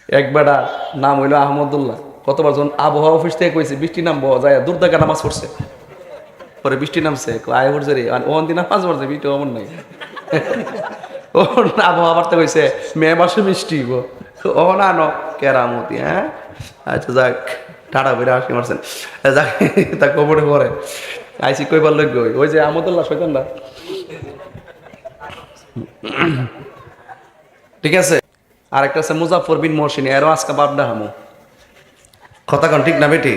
এক বেটা নাম হইলো আহমদুল্লাহ। কতবার যখন আবহাওয়া অফিস থেকে কইছে বৃষ্টি নামবো, যায় দুর্দাকা নামাজ পড়ছে। পরে বৃষ্টি নামছে, আয় পড়ছে রে, ওখান দিন নামাজ পড়ছে, বৃষ্টি অমন নাই। ও আবহাওয়া বার্তা কইছে মে মাসে বৃষ্টি হইব, ও না ন কেরামতি। হ্যাঁ আচ্ছা যাক, টাটা বেড়ে আসি মারছেন, যাক তা কবরে পরে আইসি কইবার লোক ওই যে আহমদুল্লাহ শৈতানরা। ঠিক আছে, আরেকটা আছে মুজাফর বিন মহসিন, এরও আজকে বাপডা হামু। কথা কন ঠিক না বেটি?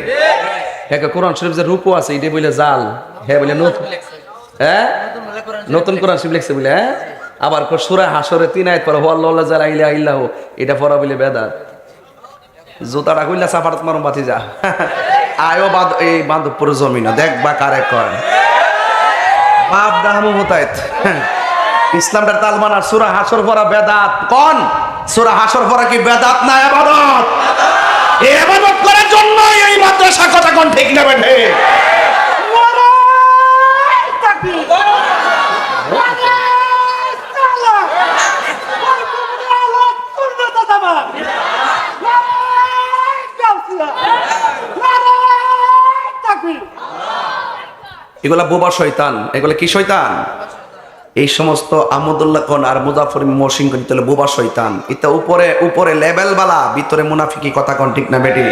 হ্যাঁ, কোরআন শরীফ যে রূপও আছে এটা বলে জাল, হ্যাঁ বলে নতুন, হ্যাঁ নতুন কোরআন শরীফ লিখছে বলে। হ্যাঁ আবার সূরা হাসরে 3 আয়াত পড়া আল্লাহ জালা ইলাহা ইল্লাহু, এটা পড়া বলে বেদাত। জুতাটা কইলা সাফারত মারুম বাতি যা আয়ো বাদ এই বান্ধবপুর জমিন দেখবা কারে কর বাপ দাহামু হতায়ত। ইসলামটার তালমান আর সূরা হাসর পড়া বেদাত। কোন সূরা হাসর পড়া কি বেদাত না ইবাদত? এই ইবাদত করার জন্য এই মাদ্রাসা, কথা কোন ঠিক না বেঠে? এগুলা বোবা শয়তান। এগুলা কি শয়তান? এই সমস্ত আহমদুল্লাহ কোন আর মুজাফর মহসিন কোন তাহলে বোবা শয়তান। এটা উপরে উপরে লেভেল বালা, ভিতরে মুনাফিকি, কথা কোন ঠিক না বেটি?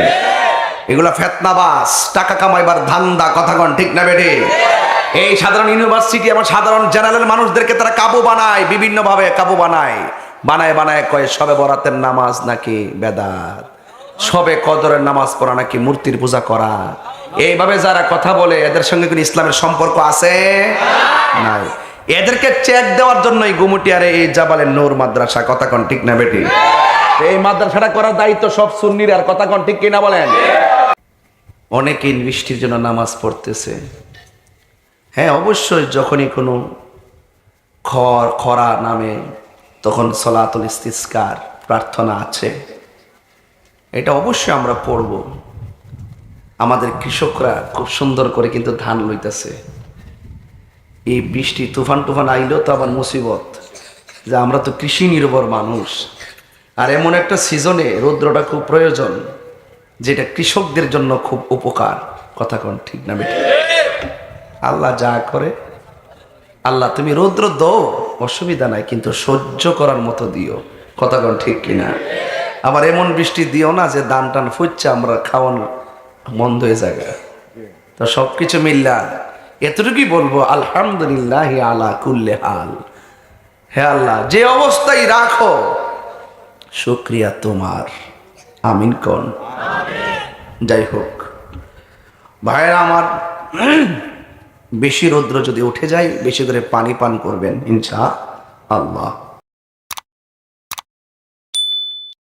এগুলা ফেতনাবাজ, টাকা কামাইবার ধান্দা, কথা কোন ঠিক না বেটি? এই সাধারণ ইউনিভার্সিটি এবং সাধারণ জেনারেল মানুষদেরকে তারা কাবু বানায়, বিভিন্ন ভাবে কাবু বানায়, বানায় বানায় কয় সবে বরাতের নামাজ নাকি বেদাত, সবে কদরের নামাজ পড়া নাকি মূর্তির পূজা করা। এইভাবে যারা কথা বলে এদের সঙ্গে কোন ইসলামের সম্পর্ক আছে? নাই। এদেরকে চেক দেওয়ার জন্যই গুমুটিয়ারে এই জাবালের নূর মাদ্রাসা, কথা কোন ঠিক না বেটি? এই মাদ্রাসাটা করার দায়িত্ব সব সুন্নির, আর কথা কোন ঠিক কিনা বলেন? অনেকেই বৃষ্টির জন্য নামাজ পড়তেছে। হ্যাঁ অবশ্যই, যখনই কোনো খরা নামে তখন সলাতুল ইস্তিসকার প্রার্থনা আছে, এটা অবশ্যই আমরা পড়ব। আমাদের কৃষকরা খুব সুন্দর করে কিন্তু ধান লইতেছে। এই বৃষ্টি তুফান টুফান আইলেও তো আবার মুসিবত, যে আমরা তো কৃষি নির্ভর মানুষ, আর এমন একটা সিজনে রৌদ্রটা খুব প্রয়োজন, যেটা কৃষকদের জন্য খুব উপকার, কথা কোন ঠিক না বেটি? আল্লাহ যা করে, আল্লাহ তুমি রৌদ্র দাও অসুবিধা নাই, কিন্তু সহ্য করার মতো দিও, কথা কোন ঠিক কিনা? আবার এমন বৃষ্টি দিও না যে দান টান ফুচ্ছে আমরা খাওয়ানো বন্ধ হয়ে যায়। তো সবকিছু মিল্লা এতটুকুই বলবো, আলহামদুলিল্লাহ আলা কুল্লি হাল। হে আল্লাহ, যে অবস্থায় রাখো শুকরিয়া তোমার, আমিন কোন। যাই হোক ভাইরা আমার, বেশি রৌদ্র যদি উঠে যায় বেশি করে পানি পান করবেন ইনশাআল্লাহ।